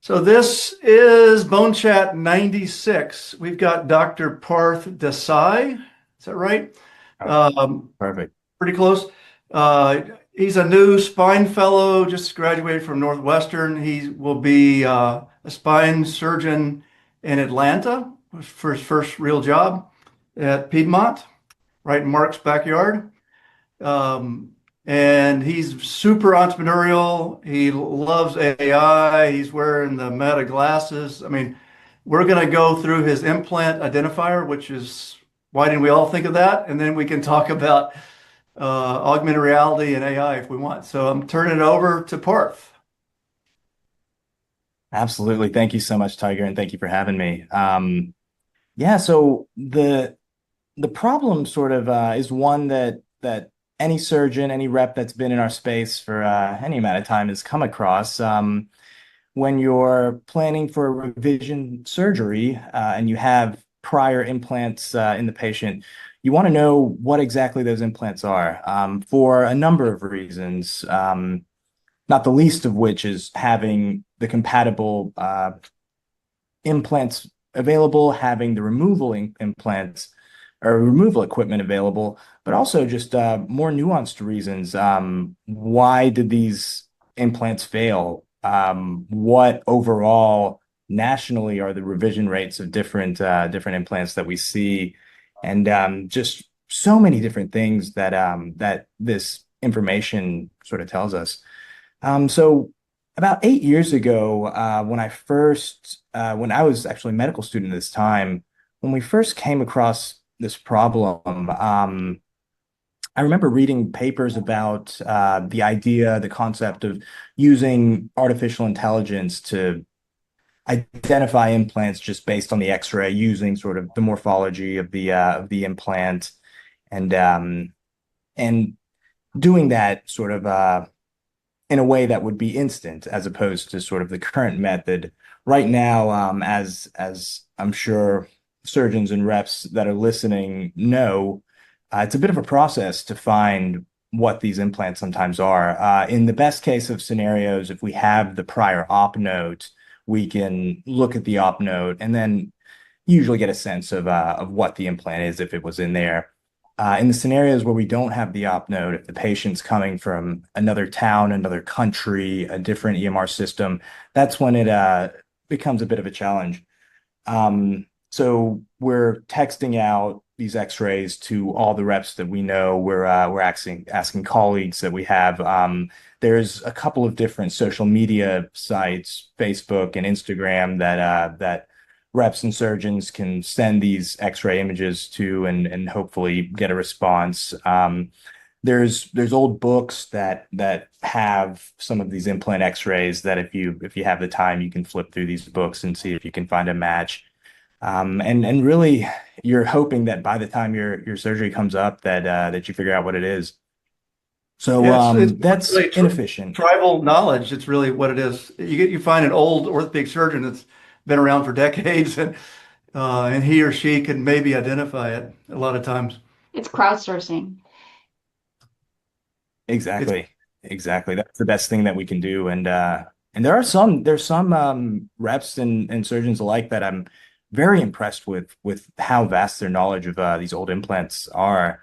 So this is BoneChat 96. We've got Dr. Parth Desai. Is that right? Oh, Um, perfect. Pretty close. He's a new spine fellow, just graduated from Northwestern. He will be a spine surgeon in Atlanta for his first real job at Piedmont, right in Mark's backyard. Um, and he's super entrepreneurial. He loves AI. He's wearing the Meta glasses. I mean, we're going to go through his implant identifier, which is why didn't we all think of that? And then we can talk about augmented reality and AI if we want. So I'm turning it over to Parth. Absolutely. Thank you so much, Tiger, and thank you for having me. Yeah, so the problem sort of is one that any surgeon, any rep that's been in our space for any amount of time has come across. When you're planning for a revision surgery and you have prior implants in the patient, you want to know what exactly those implants are for a number of reasons. Not the least of which is having the compatible implants available, having the removal implants or removal equipment available, but also just more nuanced reasons. Why did these implants fail? What overall nationally are the revision rates of different implants that we see, and just so many different things that this information sort of tells us. So about 8 years ago, when I was actually a medical student at this time, when we first came across this problem, I remember reading papers about the idea, the concept of using artificial intelligence to identify implants just based on the X-ray, using sort of the morphology of the implant, and and doing that sort of in a way that would be instant as opposed to sort of the current method. Right now, as I'm sure surgeons and reps that are listening know, it's a bit of a process to find what these implants sometimes are. In the best case of scenarios, if we have the prior op note, we can look at the op note and then usually get a sense of what the implant is if it was in there. In the scenarios where we don't have the op node, if the patient's coming from another town, another country, a different EMR system, that's when it becomes a bit of a challenge. So we're texting out these X-rays to all the reps that we know. We're asking colleagues that we have. There's a couple of different social media sites, Facebook and Instagram, that reps and surgeons can send these X-ray images to and hopefully get a response. There's old books that have some of these implant X-rays that if you have the time, you can flip through these books and see if you can find a match. And really, you're hoping that by the time your surgery comes up, that you figure out what it is. So Yeah, it's that's really inefficient. tribal knowledge. It's really what it is. You find an old orthopedic surgeon that's been around for decades, and he or she can maybe identify it a lot of times. It's crowdsourcing. It's Exactly. Exactly. That's the best thing that we can do. And there's some reps and surgeons alike that I'm very impressed with how vast their knowledge of these old implants are.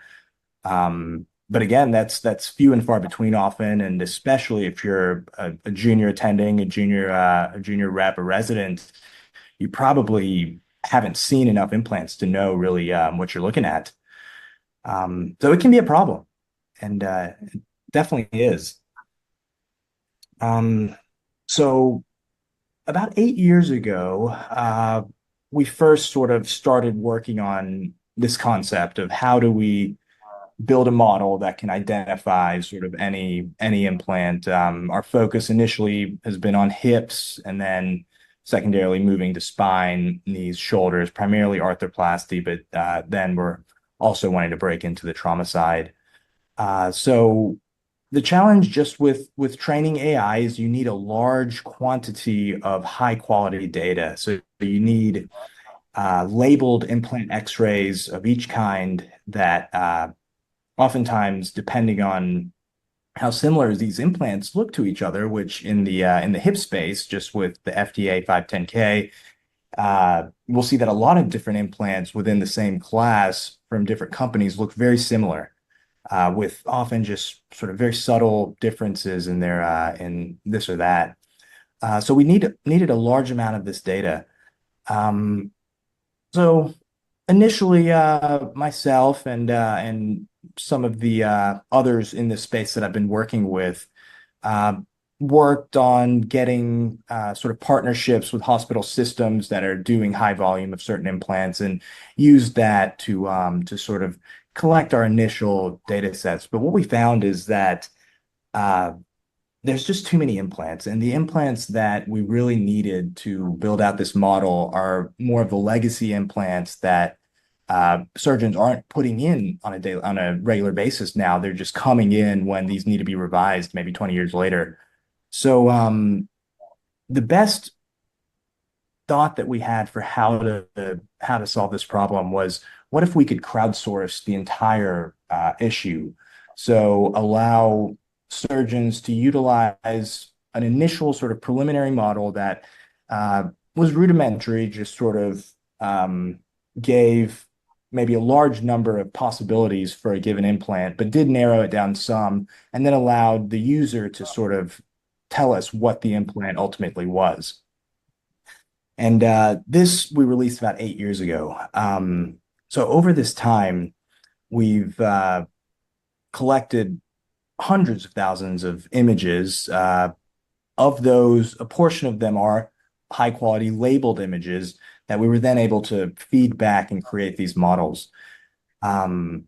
But again, that's few and far between often, and especially if you're a junior attending, a junior rep, a resident, you probably haven't seen enough implants to know really what you're looking at. So it can be a problem, and it definitely is. Um, so about 8 years ago, we first sort of started working on this concept of how do we build a model that can identify sort of any implant. Our focus initially has been on hips and then secondarily moving to spine, knees, shoulders, primarily arthroplasty, but then we're also wanting to break into the trauma side. So the challenge just with training AI is you need a large quantity of high quality data. So you need labeled implant X-rays of each kind that oftentimes, depending on how similar these implants look to each other, which in the hip space, just with the FDA 510(k), we'll see that a lot of different implants within the same class from different companies look very similar, with often just sort of very subtle differences in their in this or that. So we needed a large amount of this data. Um, so initially, myself and some of the others in this space that I've been working with uh, worked on getting sort of partnerships with hospital systems that are doing high volume of certain implants, and used that to sort of collect our initial data sets. But what we found is that uh, there's just too many implants, and the implants that we really needed to build out this model are more of the legacy implants that surgeons aren't putting in on a regular basis now. They're just coming in when these need to be revised, maybe 20 years later. So the best thought that we had for how to solve this problem was, what if we could crowdsource the entire issue? So allow surgeons to utilize an initial sort of preliminary model that was rudimentary, just sort of gave maybe a large number of possibilities for a given implant, but did narrow it down some, and then allowed the user to sort of tell us what the implant ultimately was. And this we released about 8 years ago. So over this time, we've collected hundreds of thousands of images. Of those, a portion of them are high quality labeled images that we were then able to feed back and create these models. Um,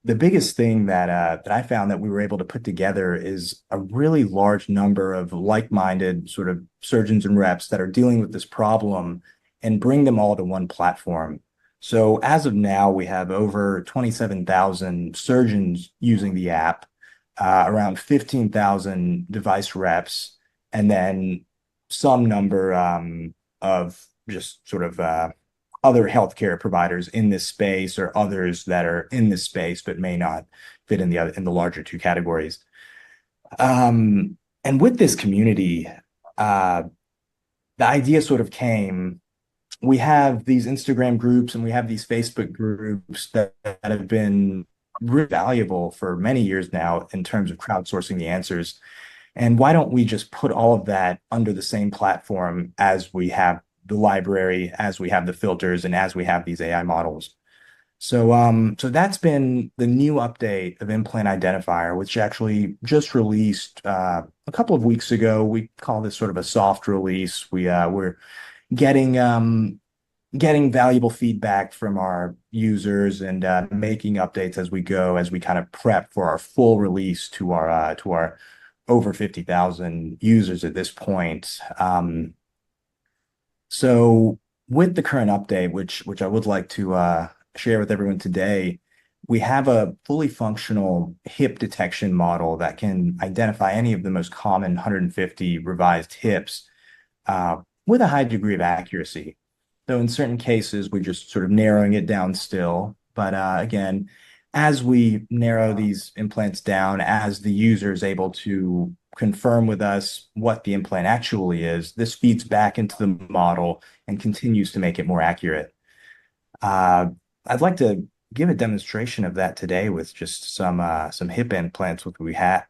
the biggest thing that I found that we were able to put together is a really large number of like-minded sort of surgeons and reps that are dealing with this problem, and bring them all to one platform. So as of now, we have over 27,000 surgeons using the app, around 15,000 device reps, and then some number of just sort of other healthcare providers in this space, or others that are in this space but may not fit in the larger two categories. And with this community, uh, the idea sort of came. We have these Instagram groups and we have these Facebook groups that have been really valuable for many years now in terms of crowdsourcing the answers. And why don't we just put all of that under the same platform, as we have the library, as we have the filters, and as we have these AI models? So that's been the new update of Implant Identifier, which actually just released a couple of weeks ago. We call this sort of a soft release. We're getting getting valuable feedback from our users, and making updates as we go, as we kind of prep for our full release to our over 50,000 users at this point. So with the current update, which I would like to share with everyone today, we have a fully functional hip detection model that can identify any of the most common 150 revised hips with a high degree of accuracy. So in certain cases, we're just sort of narrowing it down still. But again, as we narrow these implants down, as the user is able to confirm with us what the implant actually is, this feeds back into the model and continues to make it more accurate. Uh, I'd like to give a demonstration of that today with just some hip implants, which we have.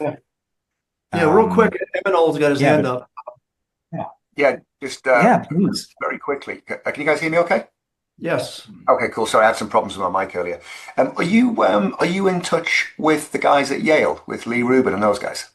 Yeah. Yeah, real quick, Um, Eminol's got his yeah, hand but up. Yeah, just yeah, please. very quickly. Can you guys hear me okay? Yes. Okay, cool. Sorry, I had some problems with my mic earlier. Are you in touch with the guys at Yale, with Lee Rubin and those guys?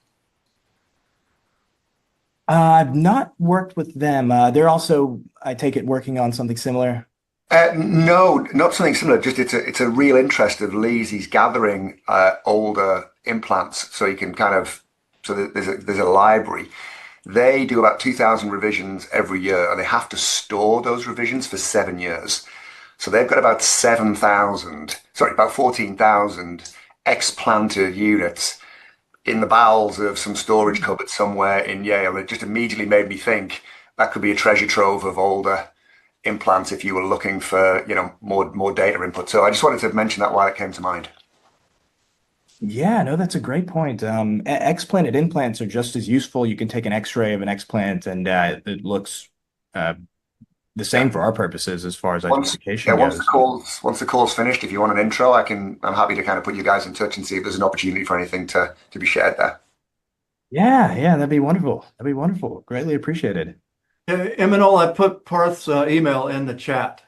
I've not worked with them. They're also, I take it, working on something similar. No, not something similar. Just it's a real interest of Lee's. He's gathering older implants so he can kind of there's a library. They do about 2,000 revisions every year, and they have to store those revisions for 7 years. So they've got about 7,000, sorry, about 14,000 explanted units in the bowels of some storage cupboard somewhere in Yale. It just immediately made me think that could be a treasure trove of older implants if you were looking for, more data input. So I just wanted to mention that while it came to mind. Yeah, no, that's a great point. Explanted implants are just as useful. You can take an X-ray of an explant, and it looks uh, the Yeah. same for our purposes as far as Once, yeah, identification goes. once the call's finished, if you want an intro, I'm happy to kind of put you guys in touch and see if there's an opportunity for anything to be shared there. Yeah, yeah, that'd be wonderful. That'd be wonderful. Greatly appreciated. Eminol, I put Parth's email in the chat.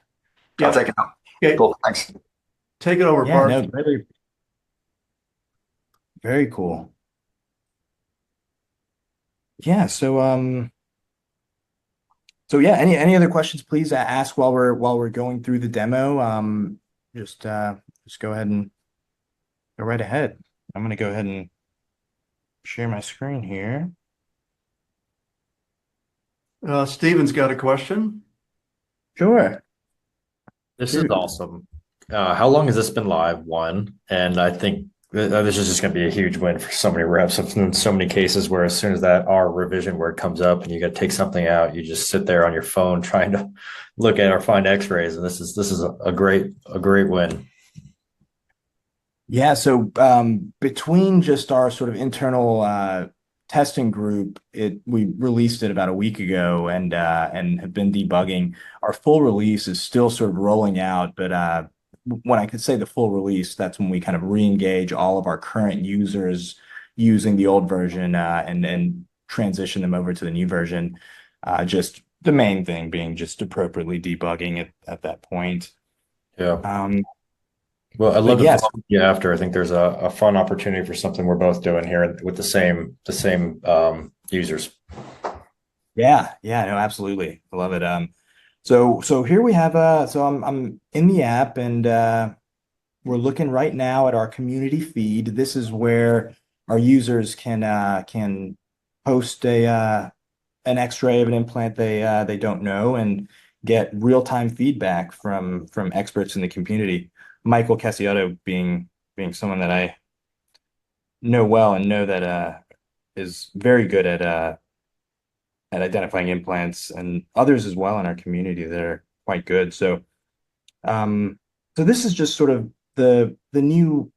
I'll Yeah. take it out. Okay. Cool. Thanks. Take it over, Yeah, Parth. no, greatly, very cool. Yeah, so yeah, any other questions, please ask while we're going through the demo. Just just go ahead and go right ahead. I'm gonna go ahead and share my screen here. Steven's got a question. Sure. This is Shoot. awesome. How long has this been live? One, and I think this is just going to be a huge win for so many reps. I've seen so many cases where as soon as that R revision word comes up and you got to take something out, you just sit there on your phone trying to look at or find X-rays, and this is a great win. Yeah, so between just our sort of internal testing group, it we released it about a week ago and have been debugging. Our full release is still sort of rolling out, but when I could say the full release, that's when we kind of re-engage all of our current users using the old version and transition them over to the new version. Just the main thing being just appropriately debugging at that point. Yeah. Um, Well, I'd but love to yes, follow you after. I think there's a fun opportunity for something we're both doing here with the same users. yeah, yeah, no, absolutely. I love it. So here we have so I'm in the app and we're looking right now at our community feed. This is where our users can post a an X-ray of an implant they don't know and get real-time feedback from experts in the community. Michael Cassiotto being someone that I know well and know that is very good at identifying implants and others as well in our community that are quite good. Um, so this is just sort of the new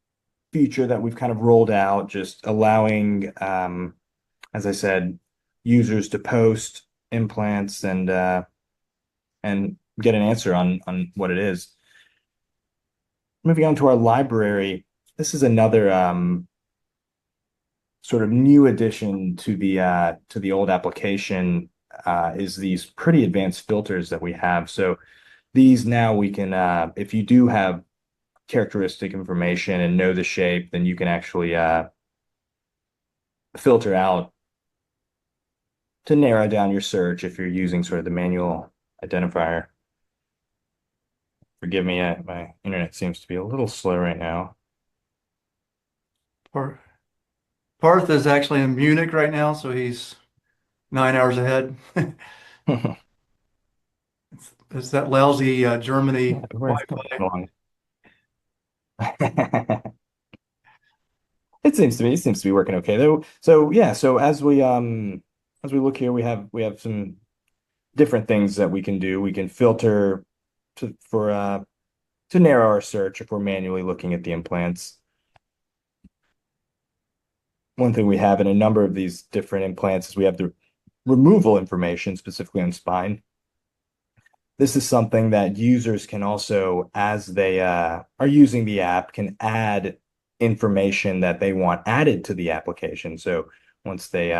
feature that we've kind of rolled out, just allowing, as I said, users to post implants and get an answer on what it is. Moving on to our library, this is another sort of new addition to the old application is these pretty advanced filters that we have. So these now we can, if you do have characteristic information and know the shape, then you can actually filter out to narrow down your search if you're using sort of the manual identifier. Forgive me, my internet seems to be a little slow right now. Par- Parth is actually in Munich right now, so he's 9 hours ahead. It's that lousy Germany We're Wi-Fi. along. It seems to be working okay though. So yeah, so as we look here, we have some different things that we can do. We can filter to narrow our search if we're manually looking at the implants. One thing we have in a number of these different implants is we have the removal information specifically on spine. This is something that users can also, as they are using the app, can add information that they want added to the application. So once they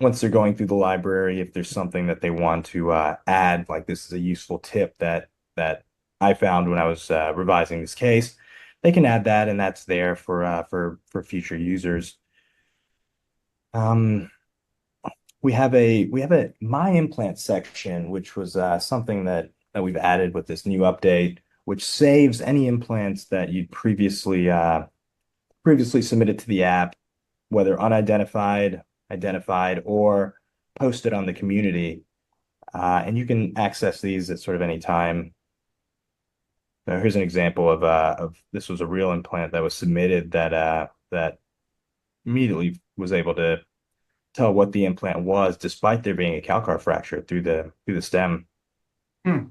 once they're going through the library, if there's something that they want to add, like this is a useful tip that I found when I was revising this case, they can add that, and that's there for future users. Um, we have a my implant section, which was something that we've added with this new update, which saves any implants that you'd previously submitted to the app, whether unidentified, identified, or posted on the community. And you can access these at sort of any time. Now, here's an example of this was a real implant that was submitted that immediately was able to tell what the implant was, despite there being a calcar fracture through the stem. Hmm.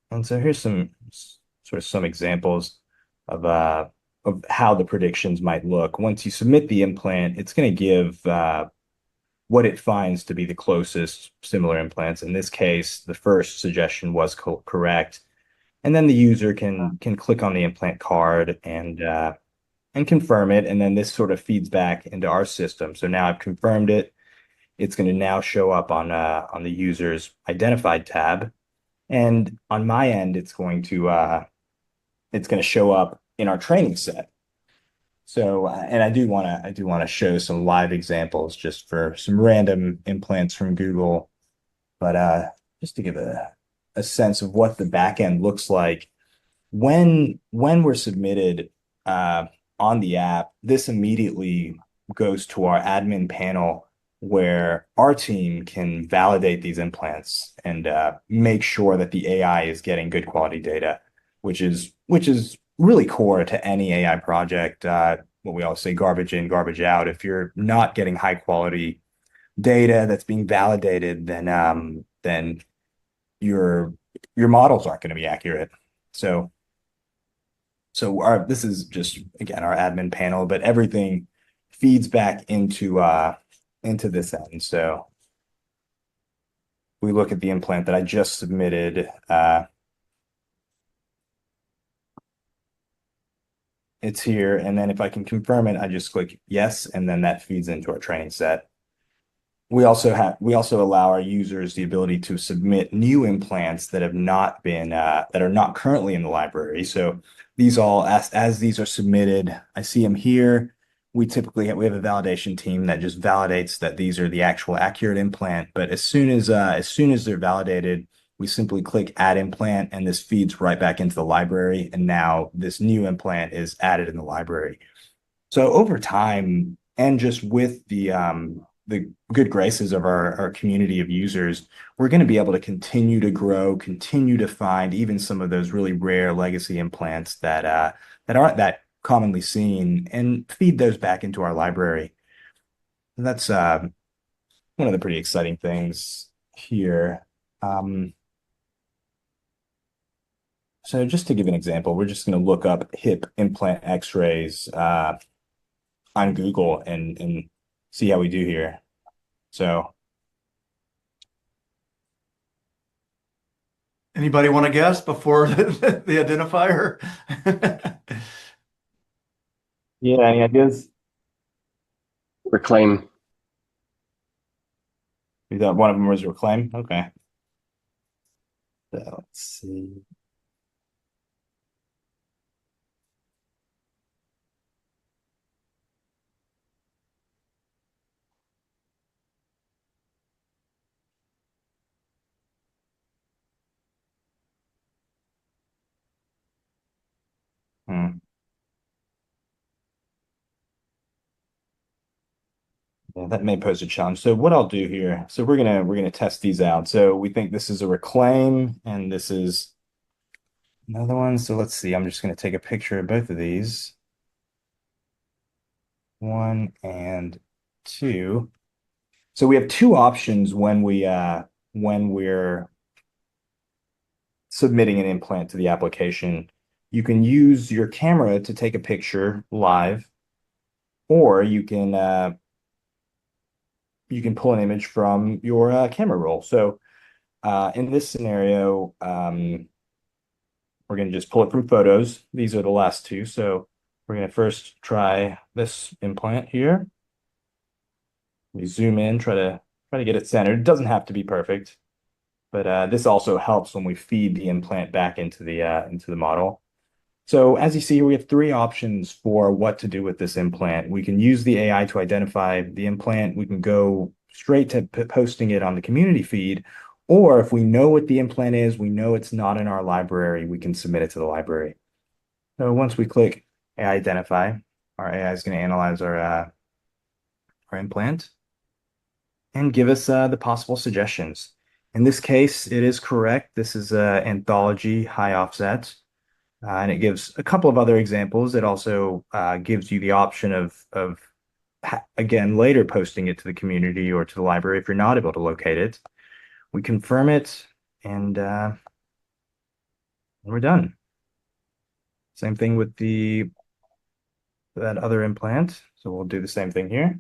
And so here's some sort of some examples. of how the predictions might look. Once you submit the implant, it's going to give what it finds to be the closest similar implants. In this case, the first suggestion was correct, and then the user can click on the implant card and confirm it, and then this sort of feeds back into our system. So now I've confirmed it. It's going to now show up on the user's identified tab, and on my end, it's going to show up in our training set. So, and I do want to show some live examples just for some random implants from Google, but just to give a sense of what the back end looks like when we're submitted on the app, this immediately goes to our admin panel where our team can validate these implants and make sure that the AI is getting good quality data, which is really core to any AI project. What we always say, garbage in, garbage out. If you're not getting high quality data that's being validated, then your models aren't going to be accurate. So this is just again our admin panel, but everything feeds back into this end. So we look at the implant that I just submitted. It's here, and then if I can confirm it, I just click yes, and then that feeds into our training set. We also allow our users the ability to submit new implants that have not been that are not currently in the library. So these all as these are submitted, I see them here. We have a validation team that just validates that these are the actual accurate implant. But as soon as they're validated, we simply click add implant, and this feeds right back into the library. And now this new implant is added in the library. So over time, and just with the good graces of our community of users, we're going to be able to continue to grow, continue to find even some of those really rare legacy implants that aren't that commonly seen, and feed those back into our library. And that's one of the pretty exciting things here. So just to give an example, we're just going to look up hip implant X-rays on Google and see how we do here. So Anybody want to guess before the identifier? yeah, any ideas? Reclaim. You thought one of them was reclaim? Okay. So let's see. Yeah, that may pose a challenge. So what I'll do here, so we're gonna test these out. So we think this is a reclaim, and this is another one. So let's see. I'm just gonna take a picture of both of these. 1 and 2. So we have two options when we're submitting an implant to the application. You can use your camera to take a picture live, or you can pull an image from your camera roll. So in this scenario, we're going to just pull it from photos. These are the last two. So we're going to first try this implant here. We zoom in, try to get it centered. It doesn't have to be perfect, but this also helps when we feed the implant back into the model. So as you see, we have three options for what to do with this implant. We can use the AI to identify the implant. We can go straight to posting it on the community feed, or if we know what the implant is, we know it's not in our library, we can submit it to the library. So once we click AI identify, our AI is going to analyze our implant and give us the possible suggestions. In this case, it is correct. This is anthology high offset. And it gives a couple of other examples. It also gives you the option of again, later posting it to the community or to the library if you're not able to locate it. We confirm it, and we're done. Same thing with that other implant. So we'll do the same thing here.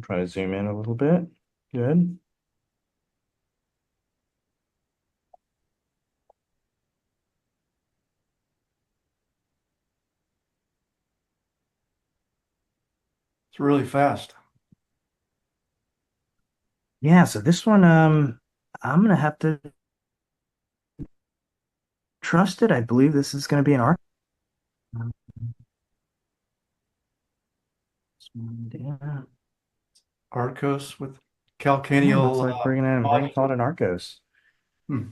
Try to zoom in a little bit. Good. It's really fast. Yeah, so this one, I'm gonna have to trust it. I believe this is gonna be an arc. Yeah, Arcos with looks calcaneal like we're gonna call it an Arcos. hmm.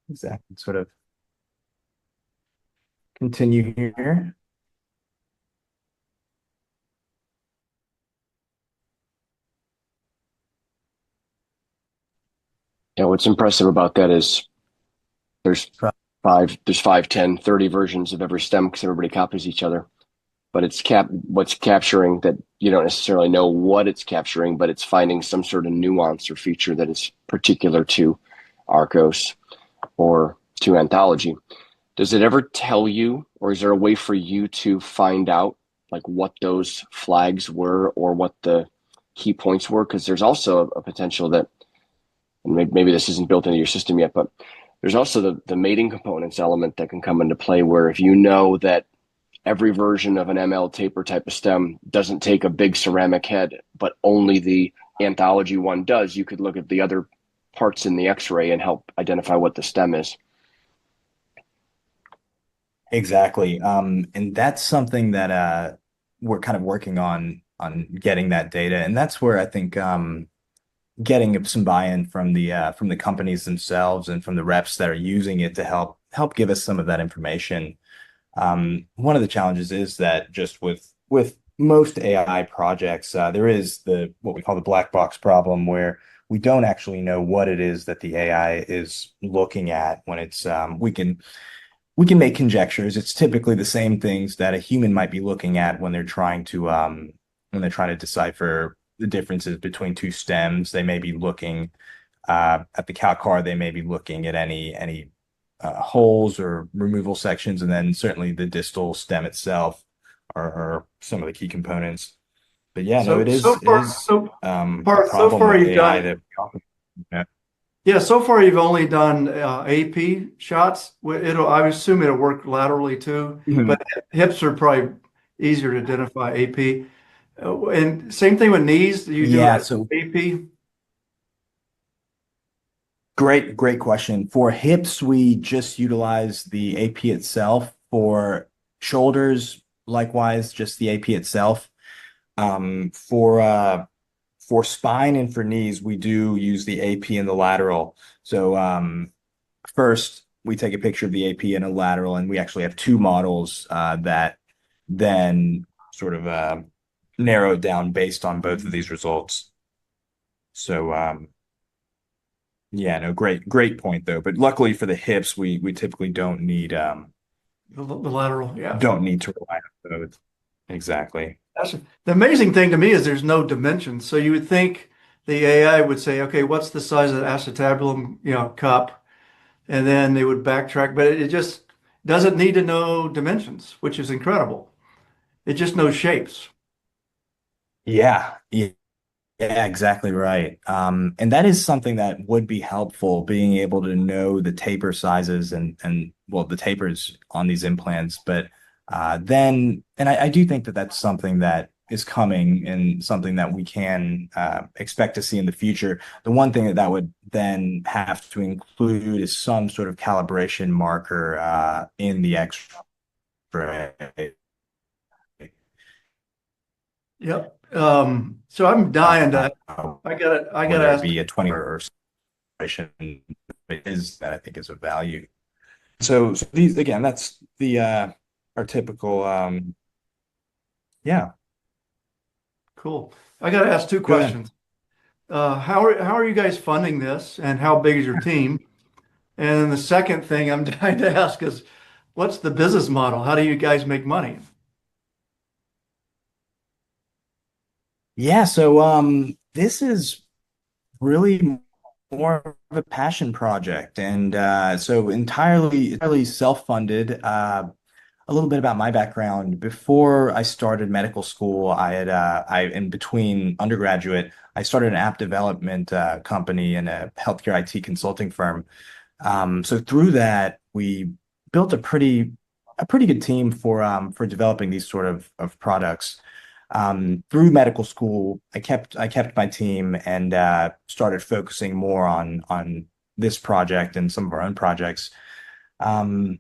Exactly. Sort of continue here. Yeah, what's impressive about that is there's there's 5, 10, 30 versions of every stem because everybody copies each other. But what's capturing that you don't necessarily know what it's capturing, but it's finding some sort of nuance or feature that is particular to Arcos or to anthology. Does it ever tell you, or is there a way for you to find out like what those flags were or what the key points were? Because there's also a potential that, and maybe this isn't built into your system yet, but there's also the mating components element that can come into play where if you know that every version of an ML taper type of stem doesn't take a big ceramic head, but only the anthology one does, you could look at the other parts in the X-ray and help identify what the stem is. Exactly. And that's something that we're kind of working on getting that data. And that's where I think getting some buy-in from the companies themselves and from the reps that are using it to help give us some of that information. One of the challenges is that just with most AI projects, there is the what we call the black box problem where we don't actually know what it is that the AI is looking at when it's we can make conjectures. It's typically the same things that a human might be looking at when they're trying to decipher the differences between two stems. They may be looking at the calcar. They may be looking at any holes or removal sections, and then certainly the distal stem itself are some of the key components. But yeah, no, So it is a Parth, so problem far with you've AI done that yeah. yeah, so far you've only done AP shots. It'll I would assume it'll work laterally too, Mhm. but hips are probably easier to identify AP. And same thing with knees. Do you do Yeah, so AP? great question. For hips, we just utilize the AP itself. For shoulders, likewise, just the AP itself. Um, for uh, for spine and for knees, we do use the AP and the lateral. So first, we take a picture of the AP and a lateral, and we actually have two models that then sort of narrow it down based on both of these results. So yeah, no, great point though. But luckily for the hips, we typically The lateral, yeah. don't need to rely on both. Exactly. That's the amazing thing to me is there's no dimensions. So you would think the AI would say, okay, what's the size of the acetabulum, cup? And then they would backtrack, but it just doesn't need to know dimensions, which is incredible. It just knows shapes. Yeah, yeah, yeah, exactly right. And that is something that would be helpful, being able to know the taper sizes and well, the tapers on these implants. But and I do think that that's something that is coming and something that we can expect to see in the future. The one thing that would then have to include is some sort of calibration marker in the X-ray. Yep. So I'm dying Uh, to. I gotta Whether it ask. be a 20 or celebration is that I think is of value. So these again, that's the our typical yeah, Cool. I gotta ask two go ahead. questions. How are you guys funding this, and how big is your team? And then the second thing I'm dying to ask is, what's the business model? How do you guys make money? Yeah, so this is really more of a passion project, and so entirely self-funded. A little bit about my background. Before I started medical school, I in between undergraduate, I started an app development company and a healthcare IT consulting firm. So through that, we built a pretty good team for developing these sort of products. Through medical school, I kept my team and started focusing more on this project and some of our own projects. Um,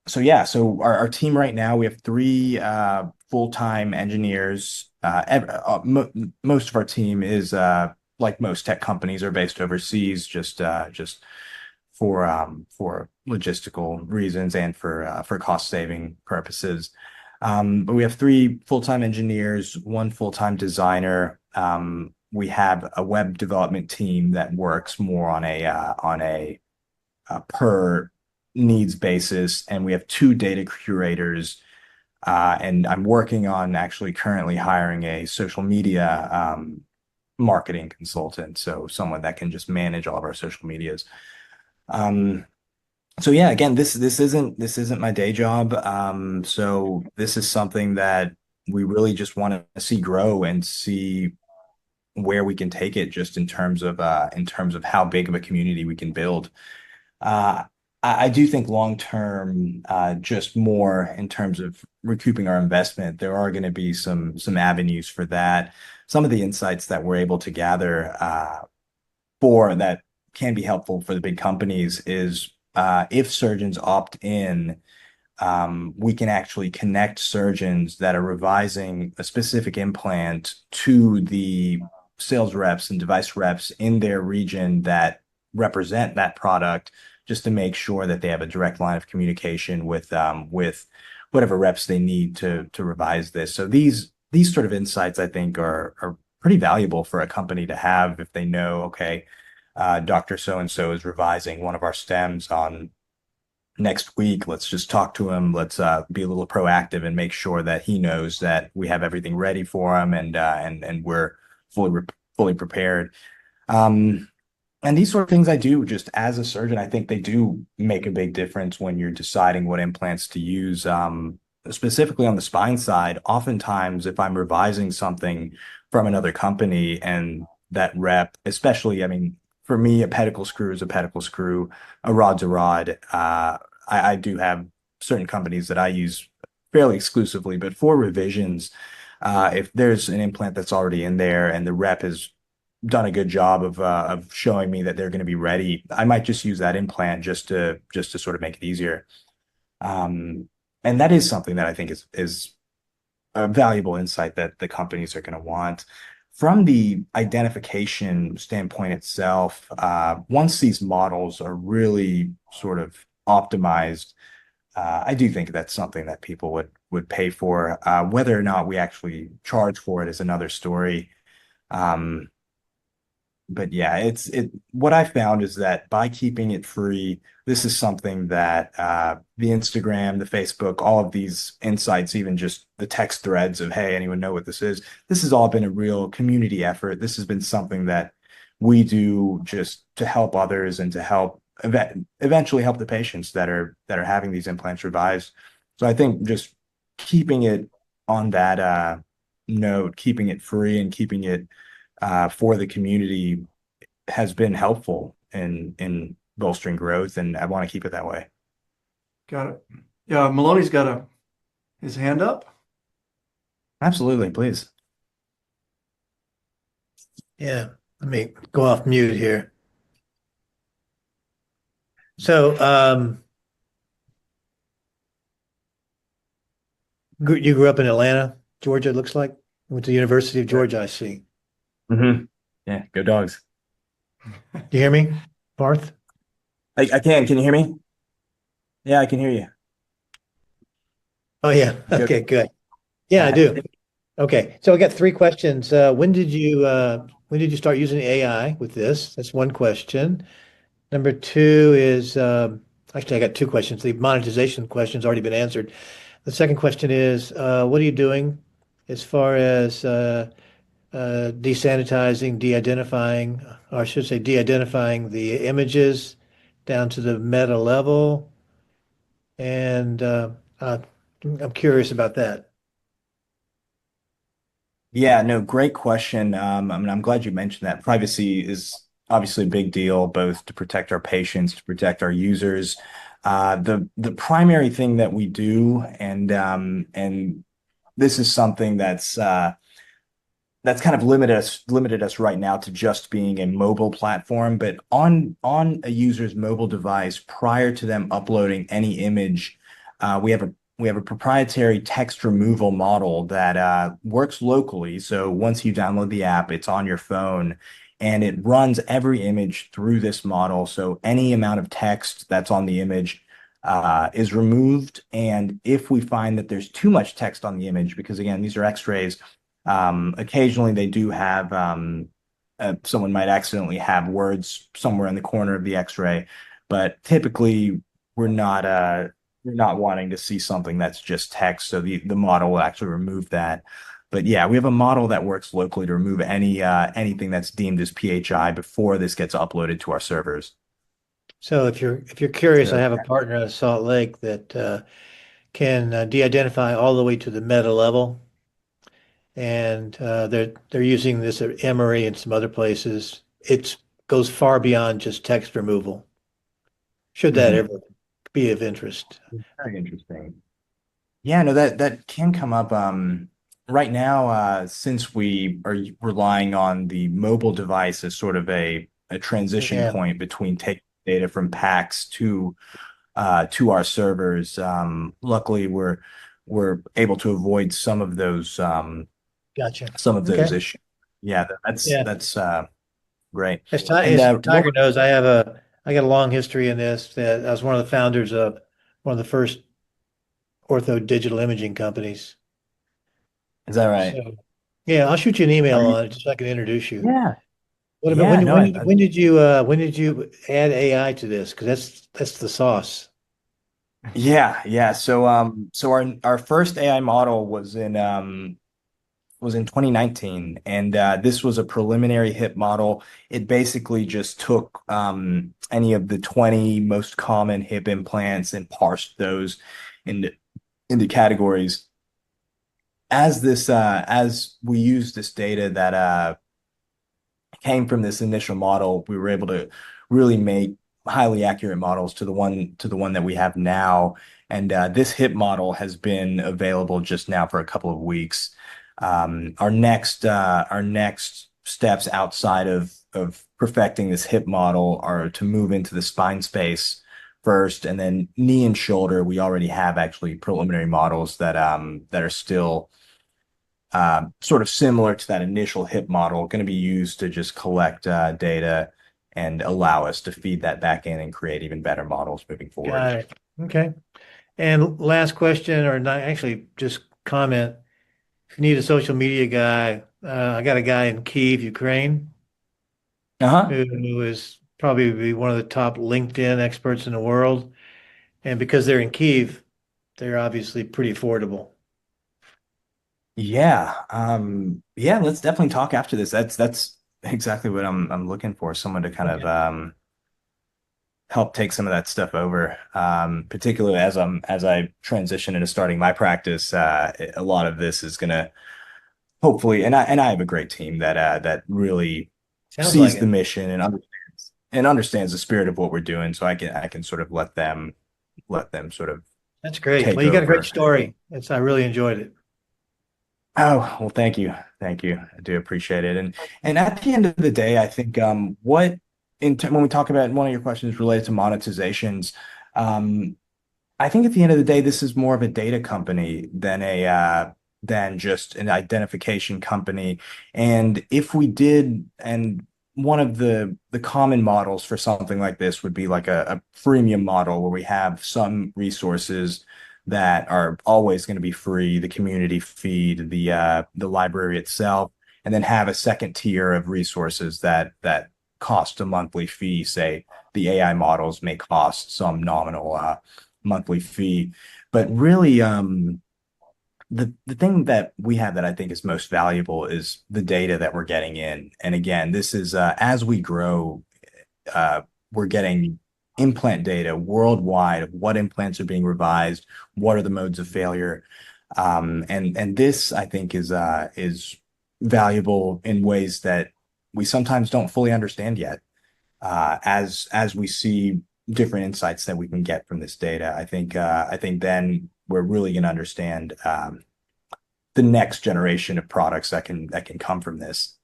so yeah, so our team right now, we have three full-time engineers. Most of our team is like most tech companies are based overseas, just for logistical reasons and for cost saving purposes. But we have three full-time engineers, one full-time designer. We have a web development team that works more on a per needs basis, and we have two data curators. And I'm working on actually currently hiring a social media marketing consultant, so someone that can just manage all of our social medias. Um, so yeah, again, this isn't my day job. So this is something that we really just want to see grow and see where we can take it, just in terms of how big of a community we can build. Uh, I do think long term, just more in terms of recouping our investment, there are going to be some avenues for that. Some of the insights that we're able to gather for that can be helpful for the big companies is if surgeons opt in, we can actually connect surgeons that are revising a specific implant to the sales reps and device reps in their region that represent that product, just to make sure that they have a direct line of communication with whatever reps they need to revise this. So these sort of insights, I think, are pretty valuable for a company to have if they know, okay, Dr. So and so is revising one of our stems on next week. Let's just talk to him. Let's be a little proactive and make sure that he knows that we have everything ready for him and we're fully prepared. Um, and these sort of things I do just as a surgeon, I think they do make a big difference when you're deciding what implants to use. Specifically on the spine side, oftentimes if I'm revising something from another company and that rep, especially, I mean, for me, a pedicle screw is a pedicle screw, a rod's a rod. I do have certain companies that I use fairly exclusively, but for revisions, if there's an implant that's already in there and the rep has done a good job of showing me that they're going to be ready, I might just use that implant just to sort of make it easier. Um, and that is something that I think is a valuable insight that the companies are going to want. From the identification standpoint itself, once these models are really sort of optimized, I do think that's something that people would pay for. Whether or not we actually charge for it is another story. Um, but yeah, what I found is that by keeping it free, this is something that the Instagram, the Facebook, all of these insights, even just the text threads of, hey, anyone know what this is? This has all been a real community effort. This has been something that we do just to help others and to help eventually help the patients that are having these implants revised. So I think just keeping it on that note, keeping it free and keeping it for the community has been helpful in bolstering growth, and I want to keep it that way. Got it. Yeah, Maloney's got his hand up. Absolutely, please. Yeah, let me go off mute here. So, you grew up in Atlanta, Georgia, it looks like. Went to the University of Georgia, I see. Yeah, go dogs. Do you hear me, Parth? I can. Can you hear me? Yeah, I can hear you. Oh, yeah. Okay, good. Yeah, I do. Okay, so I got three questions. When did you start using AI with this? That's one question. Number two is actually I got two questions. The monetization question's already been answered. The second question is what are you doing as far as desanitizing, de-identifying, or I should say de-identifying the images down to the meta level. And I'm curious about that. Yeah, no, great question. I mean, I'm glad you mentioned that. Privacy is obviously a big deal, both to protect our patients, to protect our users. The primary thing that we do, and this is something that's kind of limited us right now to just being a mobile platform, but on a user's mobile device, prior to them uploading any image, we have a proprietary text removal model that works locally. So once you download the app, it's on your phone and it runs every image through this model. So any amount of text that's on the image is removed. And if we find that there's too much text on the image, because again, these are X-rays, occasionally they do have someone might accidentally have words somewhere in the corner of the X-ray, but typically we're not you're not wanting to see something that's just text, so the model will actually remove that. But yeah, we have a model that works locally to remove anything that's deemed as PHI before this gets uploaded to our servers. So if you're curious, I So have a partner out of Salt Lake that can de-identify all the way to the meta level, and they're using this at Emory and some other places. It goes far beyond just text removal. Should that mhm. ever be of interest? Very interesting. Yeah, no, that can come up. Right now, since we are relying on the mobile device as sort of a transition Yeah, point between taking data from PACS to our servers, luckily we're able to avoid gotcha. some of Okay. those issues. Yeah, Yeah. that's great. As And what Tiger knows, I got a long history in this. That I was one of the founders of one of the first ortho digital imaging companies. is that right? So yeah, I'll shoot you an Are email you? on it just so I can introduce you. Yeah, What about yeah. No, when did you add AI to this? Because that's the sauce. yeah. So our first AI model was in 2019, and this was a preliminary hip model. It basically just took any of the 20 most common hip implants and parsed those into categories. As we used this data that came from this initial model, we were able to really make highly accurate models to the one that we have now. And this hip model has been available just now for a couple of weeks. Our next steps outside of perfecting this hip model are to move into the spine space first, and then knee and shoulder. We already have actually preliminary models that are still sort of similar to that initial hip model, going to be used to just collect data and allow us to feed that back in and create even better models moving forward. Got it. Okay. And last question, or not actually, just comment. If you need a social media guy, I got a guy in Kyiv, Ukraine, Uh-huh. who is probably be one of the top LinkedIn experts in the world. And because they're in Kyiv, they're obviously pretty affordable. Yeah. Yeah, let's definitely talk after this. That's exactly what I'm looking for, someone to kind of Okay. help take some of that stuff over. Particularly as I transition into starting my practice, a lot of this is gonna hopefully, and I have a great team that really Sounds like sees the it. mission and understands the spirit of what we're doing. So I can sort of let them sort of That's great. take Well, you got a great over. story. I really enjoyed it. Oh, well, thank you. Thank you. I do appreciate it. And at the end of the day, I think when we talk about one of your questions related to monetizations, um, I think at the end of the day, this is more of a data company than just an identification company. And if we did, and one of the common models for something like this would be like a freemium model where we have some resources that are always going to be free, the community feed, the library itself, and then have a second tier of resources that cost a monthly fee. Say the AI models may cost some nominal monthly fee. But really, the thing that we have that I think is most valuable is the data that we're getting in. And again, this is as we grow, we're getting implant data worldwide of what implants are being revised, what are the modes of failure. And this I think is valuable in ways that we sometimes don't fully understand yet. As we see different insights that we can get from this data, I think then we're really going to understand the next generation of products that can come from this.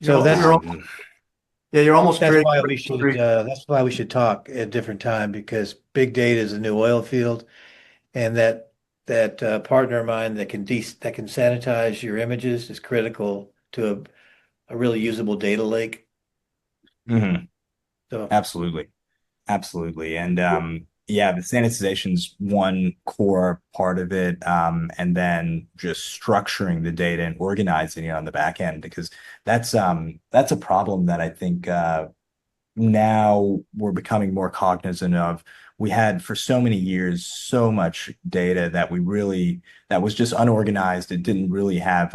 So you're almost that's creating. why we should talk at a different time, because big data is a new oil field, and that partner of mine that can sanitize your images is critical to a really usable data lake. Mhm. So Absolutely. Absolutely. And yeah, the sanitization's one core part of it. And then just structuring the data and organizing it on the back end, because that's a problem that I think now we're becoming more cognizant of. We had for so many years so much data that was just unorganized. It didn't really have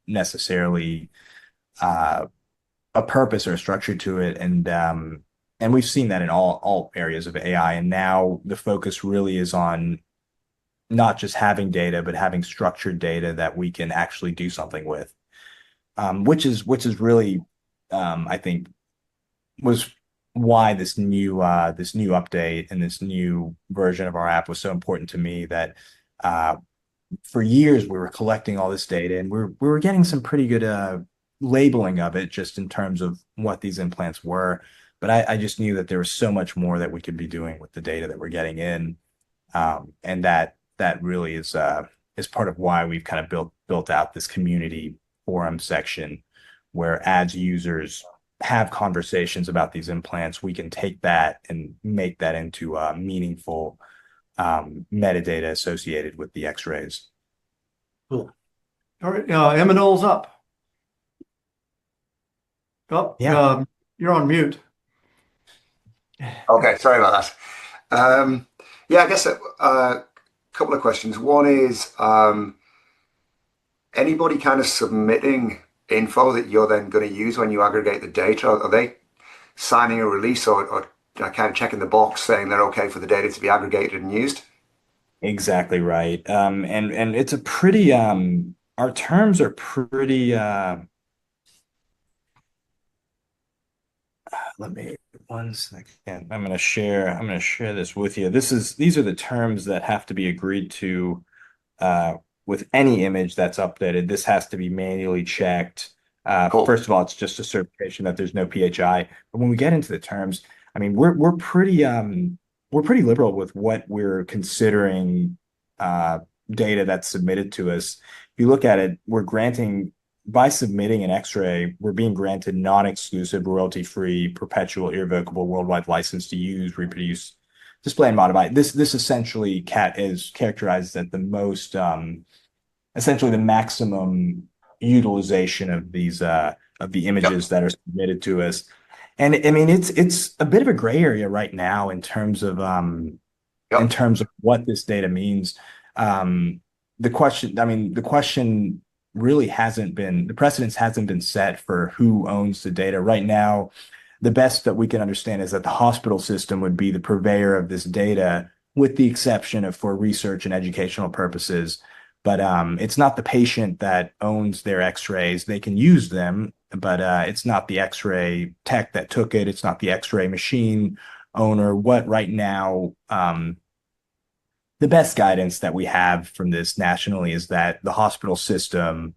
necessarily uh, a purpose or a structure to it, and we've seen that in all areas of AI. And now the focus really is on not just having data, but having structured data that we can actually do something with, which is really I think was why this new update and this new version of our app was so important to me. That uh, for years we were collecting all this data, and we were getting some pretty good labeling of it just in terms of what these implants were. But I just knew that there was so much more that we could be doing with the data that we're getting in, and that really is part of why we've kind of built out this community forum section, where as users have conversations about these implants, we can take that and make that into meaningful metadata associated with the X-rays. cool. All right, Eminol's up. Oh, Yeah. you're on mute. Okay, sorry about that. Yeah, I guess a couple of questions. One is anybody kind of submitting info that you're then going to use when you aggregate the data? Are they signing a release or kind of checking the box saying they're okay for the data to be aggregated and used? Exactly right. And it's a pretty our terms are pretty let me one second. I'm gonna share this with you. These are the terms that have to be agreed to with any image that's updated. This has to be manually checked. Cool. First of all, it's just a certification that there's no PHI. But when we get into the terms, I mean, we're pretty liberal with what we're considering uh, data that's submitted to us. If you look at it, we're granting by submitting an X-ray, we're being granted non-exclusive, royalty-free, perpetual, irrevocable worldwide license to use, reproduce, display, and modify. This essentially is characterized as the most essentially the maximum utilization of these of the Yep. images that are submitted to us. And I mean, it's a bit of a gray area right now in Yep. terms of what this data means. The question really hasn't been, the precedence hasn't been set for who owns the data. Right now, the best that we can understand is that the hospital system would be the purveyor of this data, with the exception of for research and educational purposes. But it's not the patient that owns their X-rays. They can use them, but it's not the X-ray tech that took it. It's not the X-ray machine owner. What right now, the best guidance that we have from this nationally is that the hospital system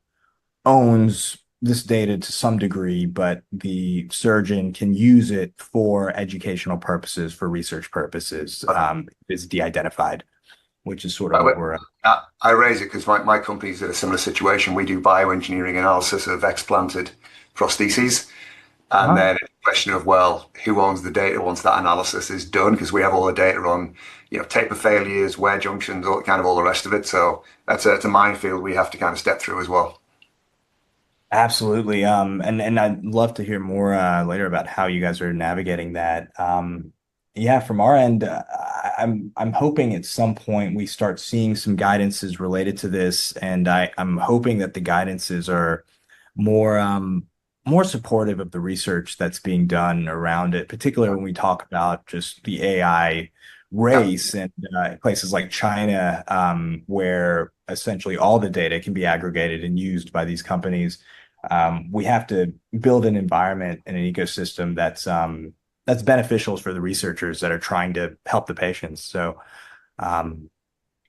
owns this data to some degree, but the surgeon can use it for educational purposes, for research purposes. It's de-identified, which is sort of what we're. I raise it because my company's in a similar situation. We do bioengineering analysis of explanted prostheses. And Uh-huh. then it's a question of, well, who owns the data once that analysis is done? Because we have all the data on, taper failures, wear junctions, all the rest of it. So it's a minefield we have to kind of step through as well. Absolutely. And I'd love to hear more later about how you guys are navigating that. Yeah, from our end, I'm hoping at some point we start seeing some guidances related to this, and I'm hoping that the guidances are more more supportive of the research that's being done around it, particularly when we talk about just the AI Yeah. race and places like China, where essentially all the data can be aggregated and used by these companies. We have to build an environment and an ecosystem that's beneficial for the researchers that are trying to help the patients. So,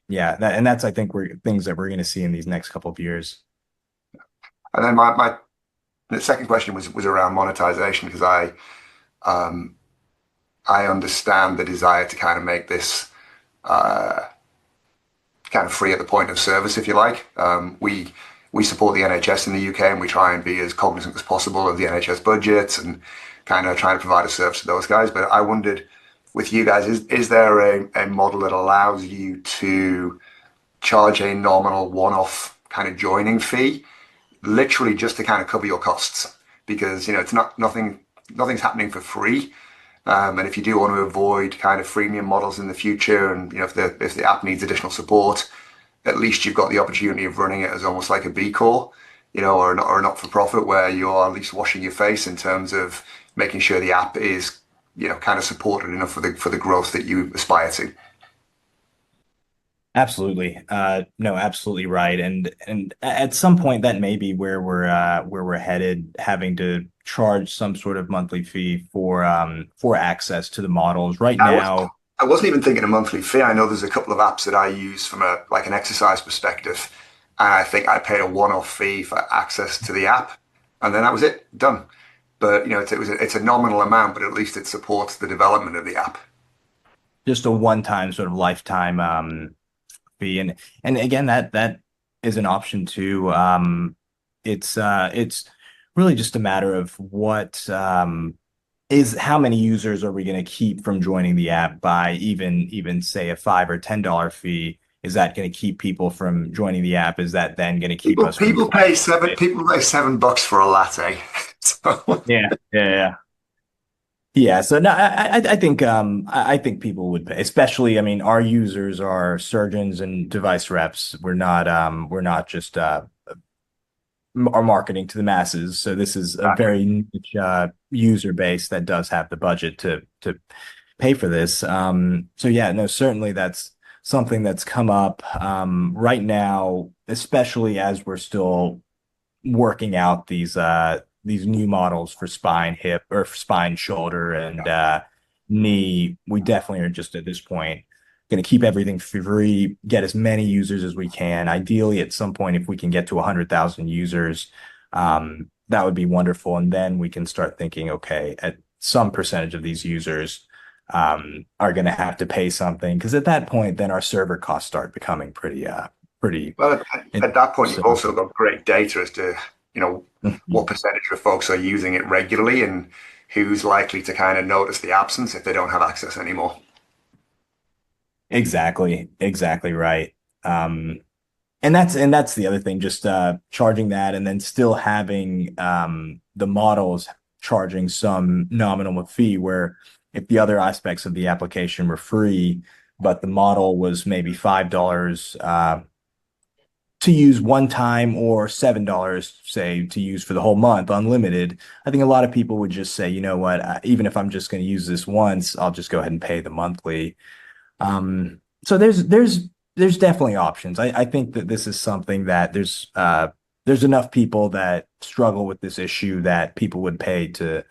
yeah, and that's I think we're things that we're going to see in these next couple of years. And then my the second question was around monetization because um, I understand the desire to kind of make this uh, kind of free at the point of service, if you like. We support the NHS in the UK and we try and be as cognizant as possible of the NHS budgets and kind of trying to provide a service to those guys. But I wondered with you guys, is there a model that allows you to charge a nominal one-off kind of joining fee, literally just to kind of cover your costs? Because it's nothing's happening for free. And if you do want to avoid kind of freemium models in the future, and if the app needs additional support, at least you've got the opportunity of running it as almost like a B Corp, or a not for profit, where you're at least washing your face in terms of making sure the app is kind of supported enough for the growth that you aspire to. Absolutely. No, absolutely right. And at some point that may be where we're headed, having to charge some sort of monthly fee for access to the models. Right I was now, I wasn't even thinking a monthly fee. I know there's a couple of apps that I use from an exercise perspective, and I think I pay a one-off fee for access to the app, and then that was it, done. But it's a nominal amount, but at least it supports the development of the app. just a one-time sort of lifetime fee. And again, that is an option too. It's really just a matter of what is how many users are we going to keep from joining the app by even say a $5 or $10 fee? Is that going to keep people from joining the app? Is that then going to keep People us from people trying pay to seven pay? people pay $7 for a latte. So Yeah, yeah, yeah. Yeah, so no, I think people would pay, especially, I mean, our users are surgeons and device reps. We're not just are marketing to the masses. So this is a exactly. very niche user base that does have the budget to pay for this. So yeah, no, certainly that's something that's come up right now, especially as we're still working out these new models for spine, hip, or for spine, shoulder, and knee. We definitely are just at this point going to keep everything free, get as many users as we can. Ideally, at some point, if we can get to 100,000 users, that would be wonderful. And then we can start thinking, okay, at some percentage of these users are going to have to pay something, because at that point, then our server costs start becoming pretty. Well, at that point, you've So also got great data as to what percentage of folks are using it regularly and who's likely to kind of notice the absence if they don't have access anymore. exactly right. Um, and that's the other thing, just charging that and then still having the models charging some nominal fee, where if the other aspects of the application were free, but the model was maybe $5 to use one time, or $7, say, to use for the whole month, unlimited. I think a lot of people would just say, you know what, even if I'm just going to use this once, I'll just go ahead and pay the monthly. So there's definitely options. I think that this is something that there's enough people that struggle with this issue that people would pay to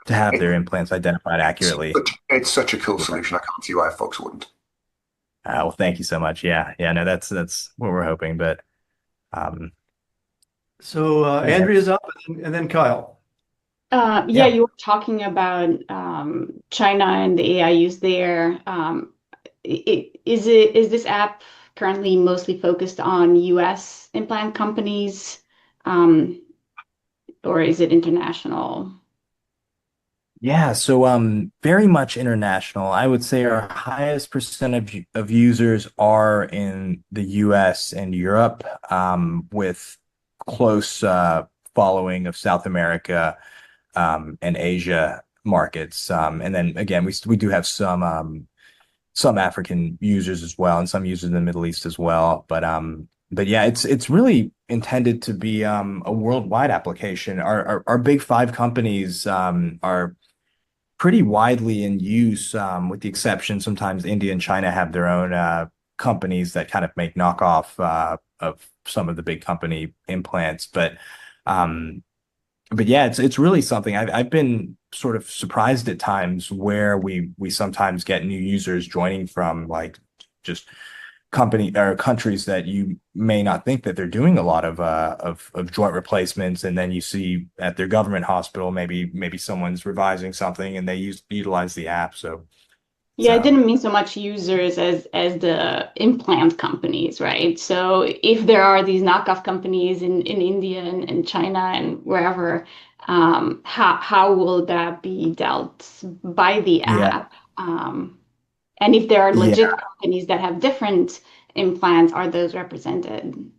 have It, their implants identified accurately. it's such a cool Yeah. solution. I can't see why folks wouldn't. Well, thank you so much. Yeah, yeah, no, that's what we're hoping. But um, So yeah, Andrea's up, and then Kyle. Yeah, yeah. you were talking about China and the AI use there. Is this app currently mostly focused on US implant companies, um, or is it international? Yeah, so very much international. I would say our highest percent of users are in the US and Europe, with close following of South America and Asia markets. And then again, we do have some African users as well, and some users in the Middle East as well. But yeah, it's really intended to be a worldwide application. Our big five companies are pretty widely in use, with the exception sometimes India and China have their own companies that kind of make knockoff of some of the big company implants. But yeah, it's really something. I've been sort of surprised at times where we sometimes get new users joining from like just company or countries that you may not think that they're doing a lot of joint replacements, and then you see at their government hospital maybe someone's revising something and they utilize the app. Yeah, I So didn't mean so much users as the implant companies, right? So if there are these knockoff companies in India and China and wherever, how will that be dealt by the yeah, app? And if there are legit yeah. companies that have different implants, are those represented?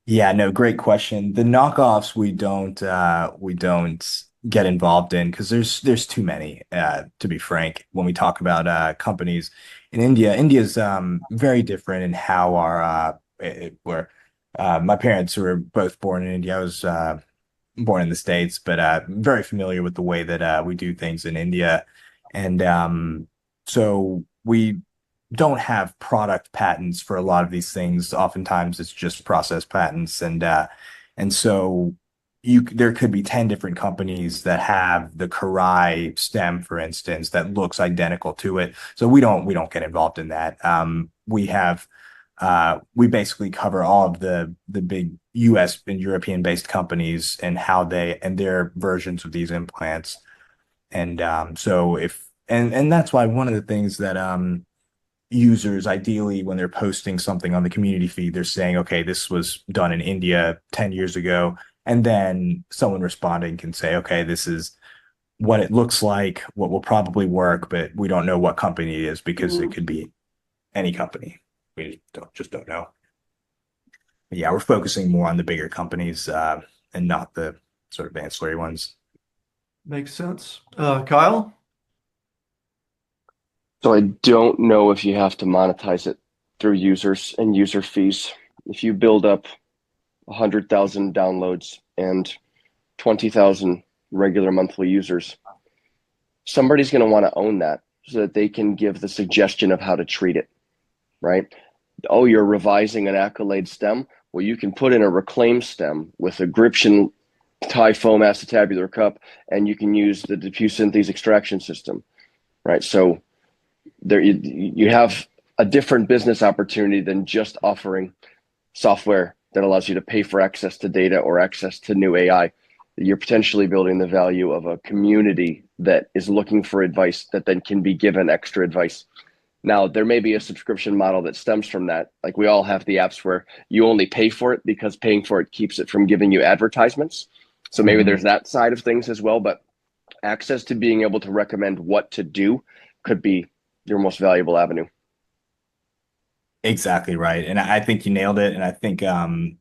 Yeah, no, great question. The knockoffs we don't get involved in because there's too many, to be frank. When we talk about companies in India, India's very different in how our where my parents were both born in India. I was born in the States, but very familiar with the way that we do things in India. And so we don't have product patents for a lot of these things. Oftentimes it's just process patents. And so there could be 10 different companies that have the Karai stem, for instance, that looks identical to it. So we don't get involved in that. We basically cover all of the big US and European based companies and how they and their versions of these implants. And so if and that's why one of the things that users ideally when they're posting something on the community feed, they're saying, okay, this was done in India 10 years ago. And then someone responding can say, okay, this is what it looks like, what will probably work, but we don't know what company it is because it Mm. could be any company. We just don't know. But yeah, we're focusing more on the bigger companies and not the sort of ancillary ones. Makes sense. Kyle? So I don't know if you have to monetize it through users and user fees. If you build up 100,000 downloads and 20,000 regular monthly users, somebody's going to want to own that so that they can give the suggestion of how to treat it, right? Oh, you're revising an accolade stem. Well, you can put in a reclaim stem with a Gription tie foam acetabular cup, and you can use the diffuse synthese extraction system, right? So there you have a different business opportunity than just offering software that allows you to pay for access to data or access to new AI. You're potentially building the value of a community that is looking for advice that then can be given extra advice. Now, there may be a subscription model that stems from that. Like we all have the apps where you only pay for it because paying for it keeps it from giving you advertisements. So maybe there's that side of things as well, but access to being able to recommend what to do could be your most valuable avenue. Exactly right. And I think you nailed it. And I think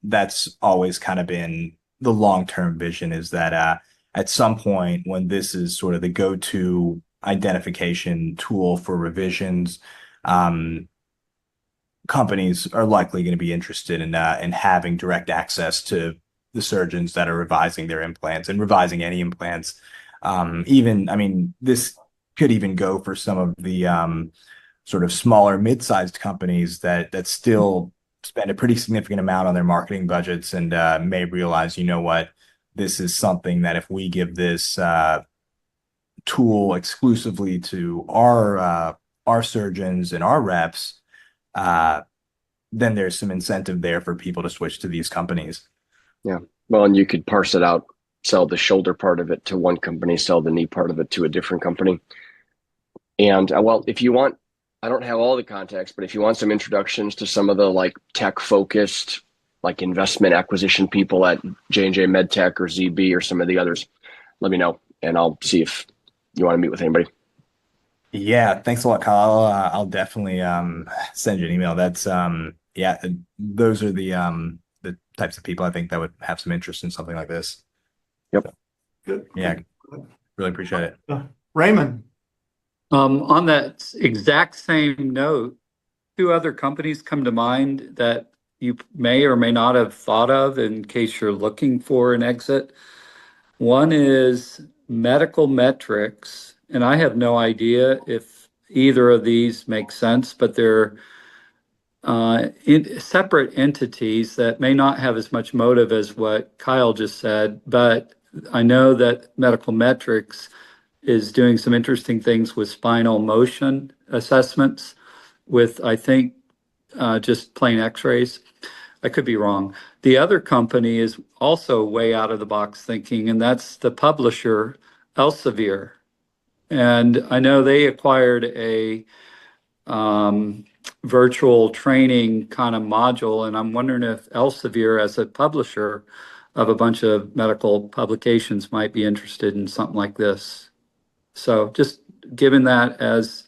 that's always kind of been the long-term vision is that at some point when this is sort of the go-to identification tool for revisions, um, companies are likely going to be interested in having direct access to the surgeons that are revising their implants and revising any implants. Even, I mean, this could even go for some of the sort of smaller, mid-sized companies that still spend a pretty significant amount on their marketing budgets and may realize, you know what, this is something that if we give this tool exclusively to our surgeons and our reps, uh, then there's some incentive there for people to switch to these companies. Yeah. Well, and you could parse it out, sell the shoulder part of it to one company, sell the knee part of it to a different company. And well, if you want, I don't have all the context, but if you want some introductions to some of the like tech focused, like investment acquisition people at J&J MedTech or ZB or some of the others, let me know and I'll see if you want to meet with anybody. Yeah, thanks a lot, Kyle. I'll definitely send you an email. That's yeah, those are the types of people I think that would have some interest in something like this. Yep. Good. Yeah, really appreciate it. Raymond? On that exact same note, two other companies come to mind that you may or may not have thought of in case you're looking for an exit. One is Medical Metrics, and I have no idea if either of these make sense, but they're separate entities that may not have as much motive as what Kyle just said, but I know that Medical Metrics is doing some interesting things with spinal motion assessments with, I think, just plain x-rays. I could be wrong. The other company is also way out of the box thinking, and that's the publisher Elsevier. And I know they acquired a virtual training kind of module, and I'm wondering if Elsevier, as a publisher of a bunch of medical publications, might be interested in something like this. So just given that as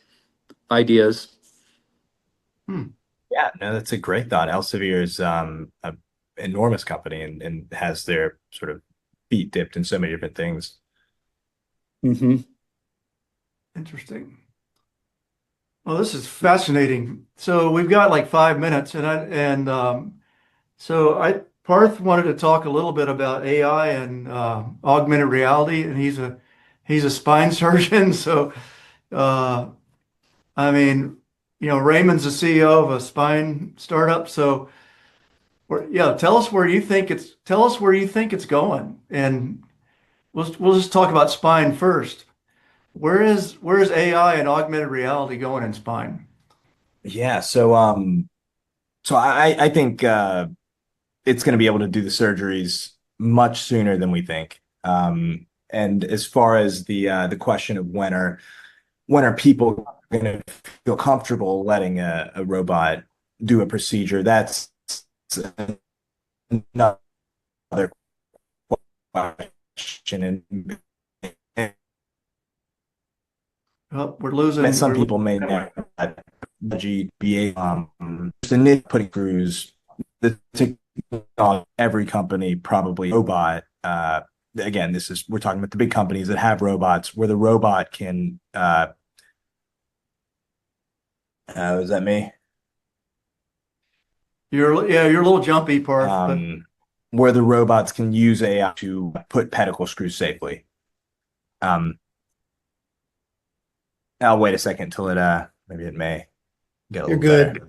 ideas. Yeah, no, that's a great thought. Elsevier is an enormous company and has their sort of feet dipped in so many different things. Interesting. Well, this is fascinating. So we've got like 5 minutes, so Parth wanted to talk a little bit about AI and augmented reality, and he's a spine surgeon. So I mean, Raymond's the CEO of a spine startup. So yeah, tell us where you think it's going, and we'll just talk about spine first. Where is AI and augmented reality going in spine? Yeah, so I think it's going to be able to do the surgeries much sooner than we think. And as far as the question of when are people going to feel comfortable letting a robot do a procedure, that's another question. And Oh, we're losing. some people may not be just a nit putting screws. The every company probably robot. Again, we're talking about the big companies that have robots where the robot can. Is that me? You're a little jumpy, Parth, but Where the robots can use AI to put pedicle screws safely. I'll wait a second till maybe it may get a You're little good. better.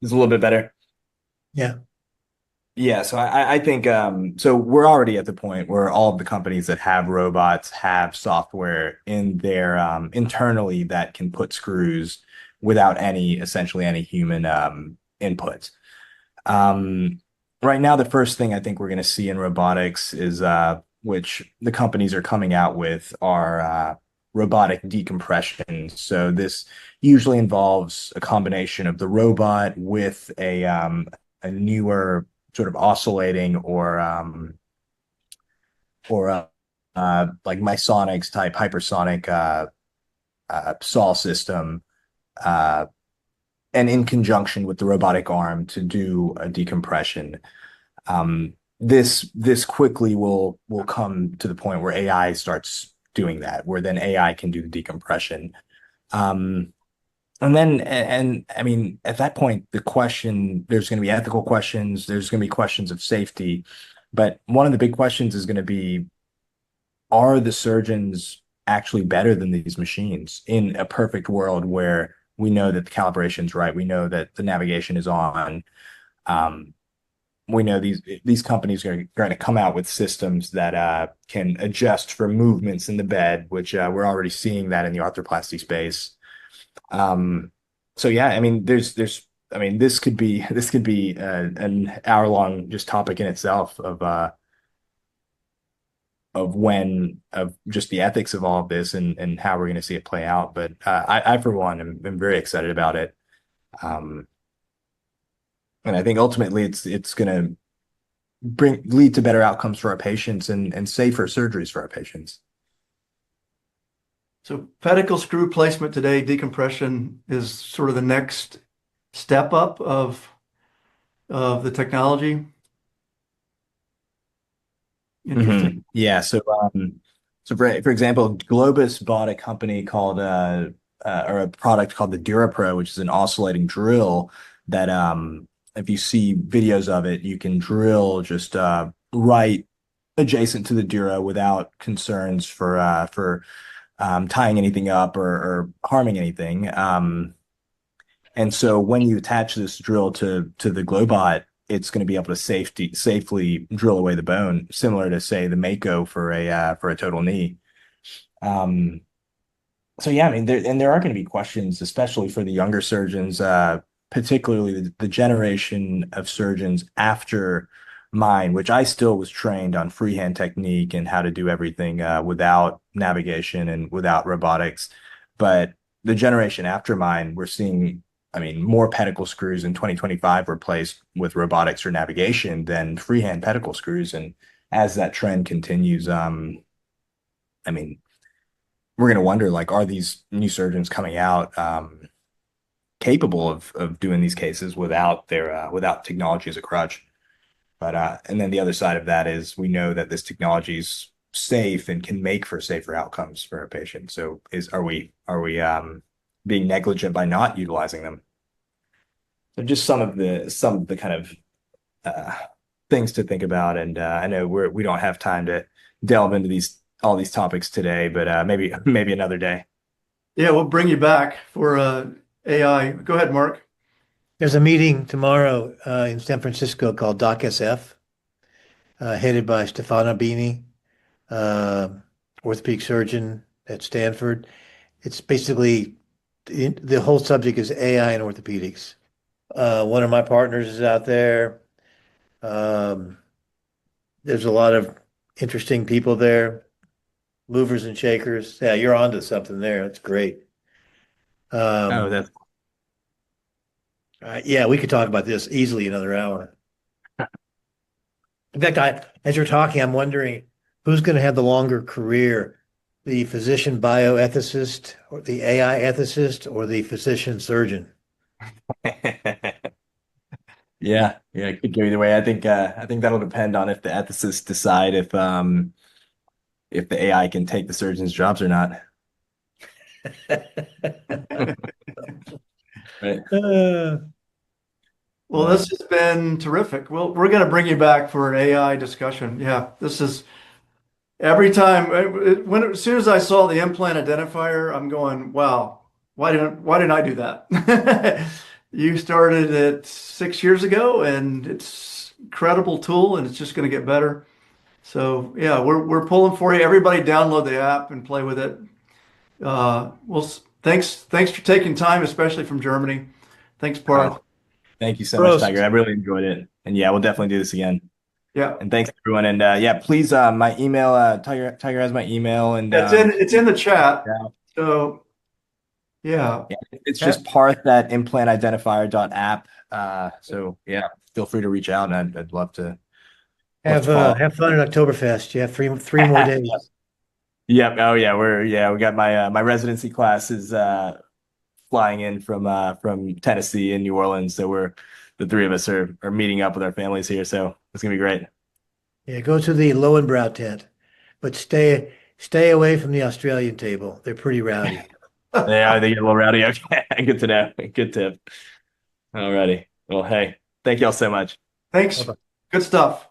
It's a little bit better. Yeah. Yeah, so I think so we're already at the point where all of the companies that have robots have software in their internally that can put screws without essentially any human input. Right now, the first thing I think we're going to see in robotics is which the companies are coming out with are robotic decompression. So this usually involves a combination of the robot with a newer sort of oscillating or like Misonics type hypersonic saw system, and in conjunction with the robotic arm to do a decompression. This quickly will come to the point where AI starts doing that, where then AI can do the decompression. And I mean, at that point, there's going to be ethical questions, there's going to be questions of safety. But one of the big questions is going to be, are the surgeons actually better than these machines in a perfect world where we know that the calibration's right, we know that the navigation is on. We know these companies are going to come out with systems that can adjust for movements in the bed, which we're already seeing that in the arthroplasty space. So yeah, I mean, this could be an hour-long just topic in itself of just the ethics of all of this and how we're going to see it play out. But I for one am very excited about it. And I think ultimately it's going to lead to better outcomes for our patients and safer surgeries for our patients. so pedicle screw placement today, decompression is sort of the next step up of the technology. Interesting. Yeah. So for example, Globus bought a company called or a product called the DuraPro, which is an oscillating drill that if you see videos of it, you can drill just right adjacent to the Dura without concerns for tying anything up or harming anything. And so when you attach this drill to the Globot, it's going to be able to safely drill away the bone, similar to say the Mako for a total knee. So yeah, I mean, there are going to be questions, especially for the younger surgeons, particularly the generation of surgeons after mine, which I still was trained on freehand technique and how to do everything without navigation and without robotics. But the generation after mine, we're seeing, I mean, more pedicle screws in 2025 replaced with robotics or navigation than freehand pedicle screws. And as that trend continues, I mean, we're going to wonder, like, are these new surgeons coming out capable of doing these cases without without technology as a crutch? But and then the other side of that is we know that this technology is safe and can make for safer outcomes for our patients. So are we being negligent by not utilizing them? So just some of the kind of things to think about. And I know we don't have time to delve into all these topics today, but maybe another day. Yeah, we'll bring you back for AI. Go ahead, Mark. There's a meeting tomorrow in San Francisco called DocSF, headed by Stefano Bini, orthopedic surgeon at Stanford. It's basically the whole subject is AI and orthopedics. One of my partners is out there. There's a lot of interesting people there, movers and shakers. Yeah, you're onto something there. That's great. Oh, that's Yeah, we could talk about this easily another hour. In fact, as you're talking, I'm wondering who's going to have the longer career, the physician bioethicist or the AI ethicist or the physician surgeon? yeah, it could go either way. I think that'll depend on if the ethicists decide if the AI can take the surgeon's jobs or not. Right. Well, this has been terrific. We're going to bring you back for an AI discussion. Yeah, this is every time as soon as I saw the implant identifier, I'm going, wow, why didn't I do that? You started it 6 years ago, and it's an incredible tool, and it's just going to get better. So yeah, we're pulling for you. Everybody, download the app and play with it. Well, thanks for taking time, especially from Germany. Thanks, Parth. Thank you so much, Prost. Tiger. I really enjoyed it. And yeah, we'll definitely do this again. Yeah. And thanks everyone. And yeah, please my email, Tiger has my email, and It's in the chat. yeah. So yeah. It's just Parth at implantidentifier.app. So yeah, feel free to reach out, and I'd love to Have follow. have fun at Oktoberfest. You have three more days. Yep. Oh yeah, we got my residency class is flying in from Tennessee and New Orleans. So the three of us are meeting up with our families here. So it's gonna be great. Yeah, go to the Lowenbrow tent, but stay away from the Australian table. They're pretty rowdy. Yeah, they get a little rowdy. Okay, good to know. Good tip. Alrighty. Well, hey, thank y'all so much. Thanks. Bye-bye. Good stuff.